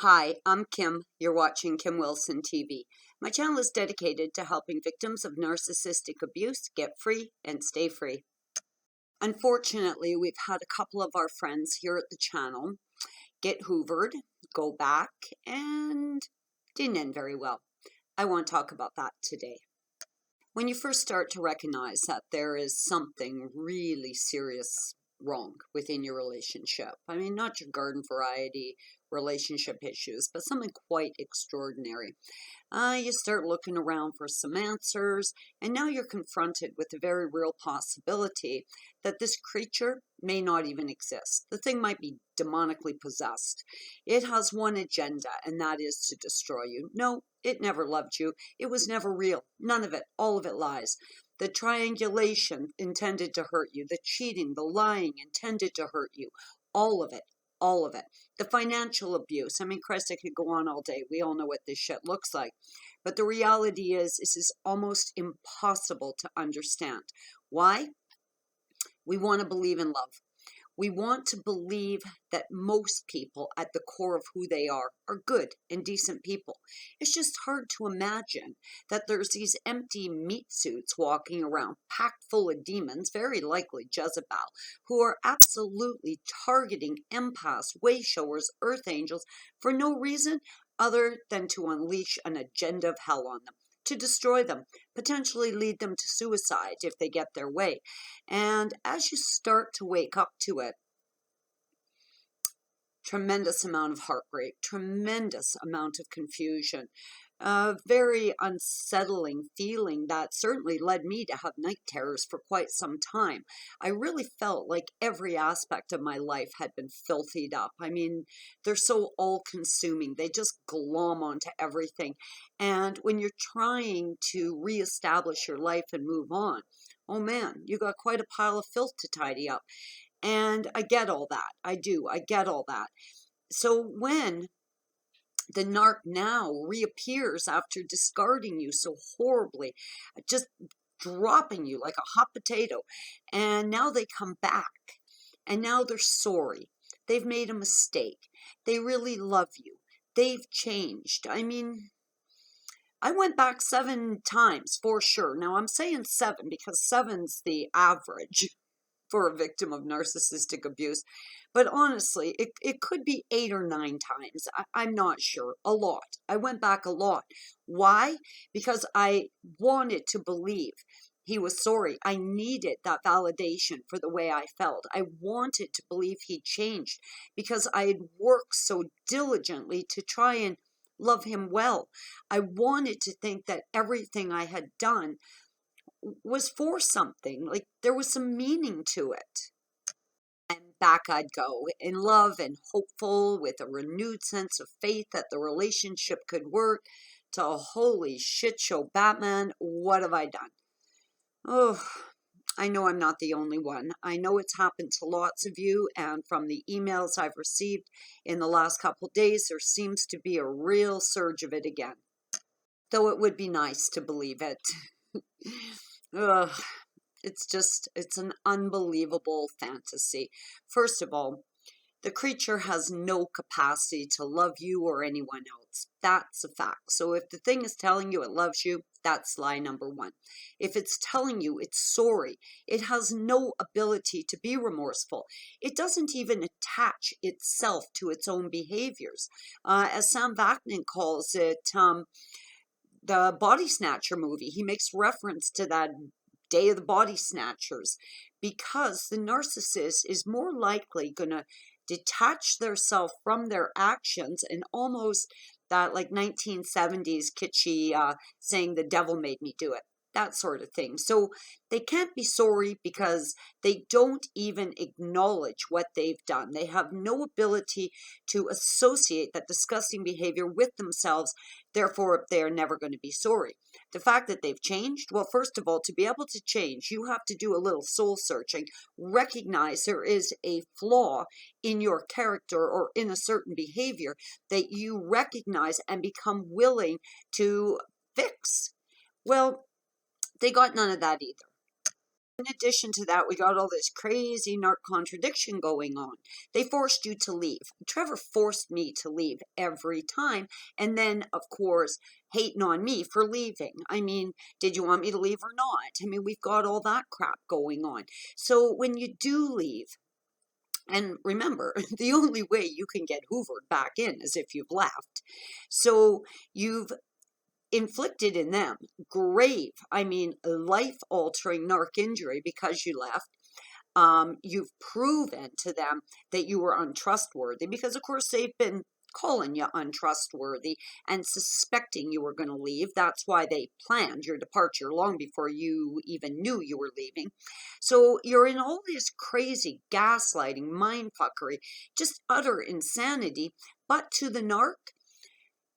Hi, I'm Kim. You're watching Kim Wilson TV. My channel is dedicated to helping victims of narcissistic abuse get free and stay free. Unfortunately, we've had a couple of our friends here at the channel get hoovered, go back, and didn't end very well. I want to talk about that today. When you first start to recognize that there is something really serious wrong within your relationship, I mean, not your garden variety relationship issues, but something quite extraordinary. You start looking around for some answers, and now you're confronted with the very real possibility that this creature may not even exist. The thing might be demonically possessed. It has one agenda, and that is to destroy you. No, it never loved you. It was never real. None of it. All of it lies. The triangulation intended to hurt you. The cheating, the lying intended to hurt you. All of it. All of it. The financial abuse. I mean, Christ, I could go on all day. We all know what this shit looks like. But the reality is, this is almost impossible to understand. Why? We want to believe in love. We want to believe that most people at the core of who they are good and decent people. It's just hard to imagine that there's these empty meat suits walking around packed full of demons, very likely Jezebel, who are absolutely targeting empaths, way showers, earth angels for no reason other than to unleash an agenda of hell on them, to destroy them, potentially lead them to suicide if they get their way. And as you start to wake up to it, tremendous amount of heartbreak, tremendous amount of confusion, a very unsettling feeling that certainly led me to have night terrors for quite some time. I really felt like every aspect of my life had been filthied up. I mean, they're so all-consuming. They just glom onto everything. And when you're trying to reestablish your life and move on, oh man, you got quite a pile of filth to tidy up. And I get all that. I do. I get all that. So when the narc now reappears after discarding you so horribly, just dropping you like a hot potato, and now they come back, and now they're sorry. They've made a mistake. They really love you. They've changed. I mean, I went back 7 times for sure. Now I'm saying 7 because 7's the average for a victim of narcissistic abuse. But honestly, it could be 8 or 9 times. I'm not sure. A lot. I went back a lot. Why? Because I wanted to believe he was sorry. I needed that validation for the way I felt. I wanted to believe he changed because I had worked so diligently to try and love him well. I wanted to think that everything I had done was for something, like there was some meaning to it. And back I'd go, in love and hopeful, with a renewed sense of faith that the relationship could work, to holy shit show Batman, what have I done? Oh, I know I'm not the only one. I know it's happened to lots of you, and from the emails I've received in the last couple days, there seems to be a real surge of it again. Though it would be nice to believe it. Ugh. It's an unbelievable fantasy. First of all, the creature has no capacity to love you or anyone else. That's a fact. So if the thing is telling you it loves you, that's lie number 1. If it's telling you it's sorry, it has no ability to be remorseful. It doesn't even attach itself to its own behaviors. As Sam Vaknin calls it, the Body Snatcher movie, he makes reference to that Day of the Body Snatchers, because the narcissist is more likely going to detach themselves from their actions, and almost that like 1970s kitschy saying the devil made me do it, that sort of thing. So they can't be sorry because they don't even acknowledge what they've done. They have no ability to associate that disgusting behavior with themselves. Therefore, they are never going to be sorry. The fact that they've changed, well, first of all, to be able to change, you have to do a little soul searching, recognize there is a flaw in your character or in a certain behavior that you recognize and become willing to fix. Well, they got none of that either. In addition to that, we got all this crazy narc contradiction going on. They forced you to leave. Trevor forced me to leave every time. And then, of course, hating on me for leaving. I mean, did you want me to leave or not? I mean, we've got all that crap going on. So when you do leave, and remember, the only way you can get hoovered back in is if you've left. So you've inflicted in them grave, I mean, life-altering narc injury because you left. You've proven to them that you were untrustworthy because, of course, they've been calling you untrustworthy and suspecting you were going to leave. That's why they planned your departure long before you even knew you were leaving. So you're in all this crazy gaslighting, mindfuckery, just utter insanity. But to the narc,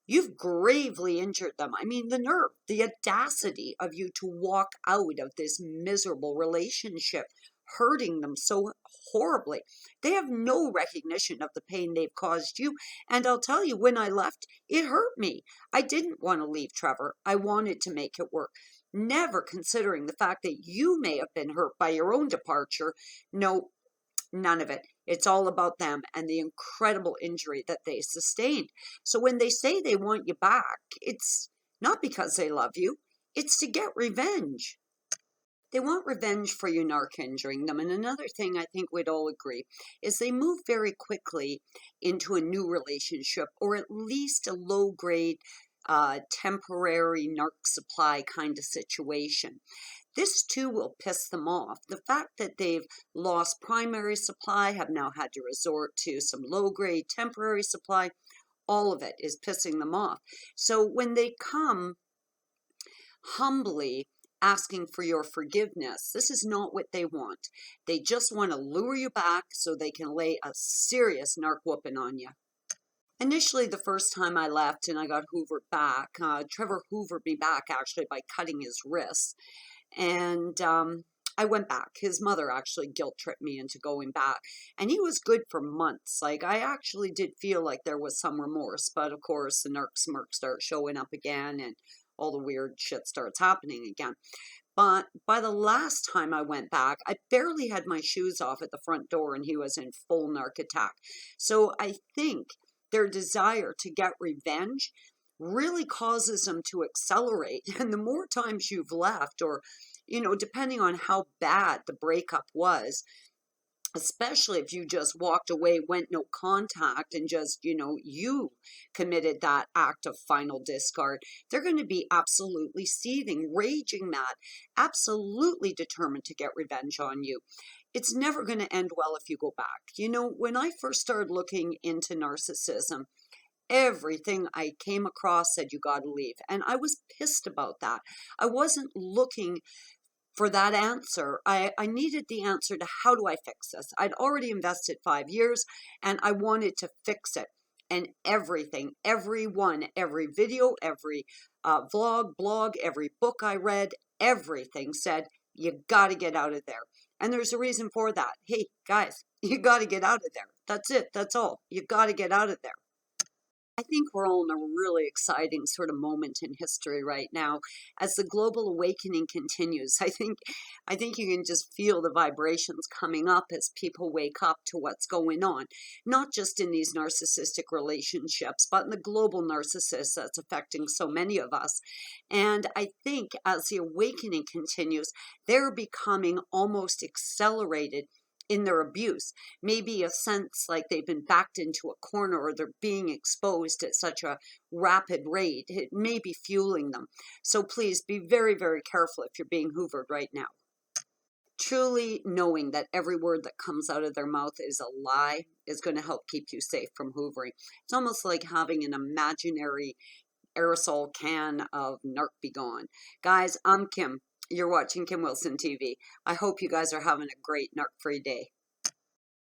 you've gravely injured them. I mean, the nerve, the audacity of you to walk out of this miserable relationship, hurting them so horribly. They have no recognition of the pain they've caused you. And I'll tell you, when I left, it hurt me. I didn't want to leave Trevor. I wanted to make it work. Never considering the fact that you may have been hurt by your own departure. No, none of it. It's all about them and the incredible injury that they sustained. So when they say they want you back, it's not because they love you, it's to get revenge. They want revenge for you narc injuring them. And another thing I think we'd all agree is they move very quickly into a new relationship, or at least a low grade, temporary narc supply kind of situation. This too will piss them off. The fact that they've lost primary supply, have now had to resort to some low-grade temporary supply, all of it is pissing them off. So when they come humbly asking for your forgiveness, this is not what they want. They just want to lure you back so they can lay a serious narc whooping on you. Initially, the first time I left and I got hoovered back, Trevor hoovered me back actually by cutting his wrists. And I went back. His mother actually guilt tripped me into going back. And he was good for months. Like, I actually did feel like there was some remorse. But, of course, the narc smirk starts showing up again and all the weird shit starts happening again. But by the last time I went back, I barely had my shoes off at the front door and he was in full narc attack. So I think their desire to get revenge really causes them to accelerate. And the more times you've left, or, depending on how bad the breakup was, especially if you just walked away, went no contact, and just, you committed that act of final discard, they're going to be absolutely seething, raging mad, absolutely determined to get revenge on you. It's never going to end well if you go back. When I first started looking into narcissism, everything I came across said you got to leave. And I was pissed about that. I wasn't looking for that answer. I needed the answer to how do I fix this? I'd already invested 5 years and I wanted to fix it. And everything, everyone, every video, every vlog, blog, every book I read, everything said, you got to get out of there. And there's a reason for that. Hey, guys, you got to get out of there. That's it. That's all. You got to get out of there. I think we're all in a really exciting sort of moment in history right now as the global awakening continues. I think you can just feel the vibrations coming up as people wake up to what's going on, not just in these narcissistic relationships, but in the global narcissist that's affecting so many of us. And I think as the awakening continues, they're becoming almost accelerated in their abuse, maybe a sense like they've been backed into a corner or they're being exposed at such a rapid rate. It may be fueling them. So please be very, very careful if you're being hoovered right now. Truly knowing that every word that comes out of their mouth is a lie is going to help keep you safe from hoovering. It's almost like having an imaginary aerosol can of Narc Be Gone. Guys, I'm Kim. You're watching Kim Wilson TV. I hope you guys are having a great narc-free day.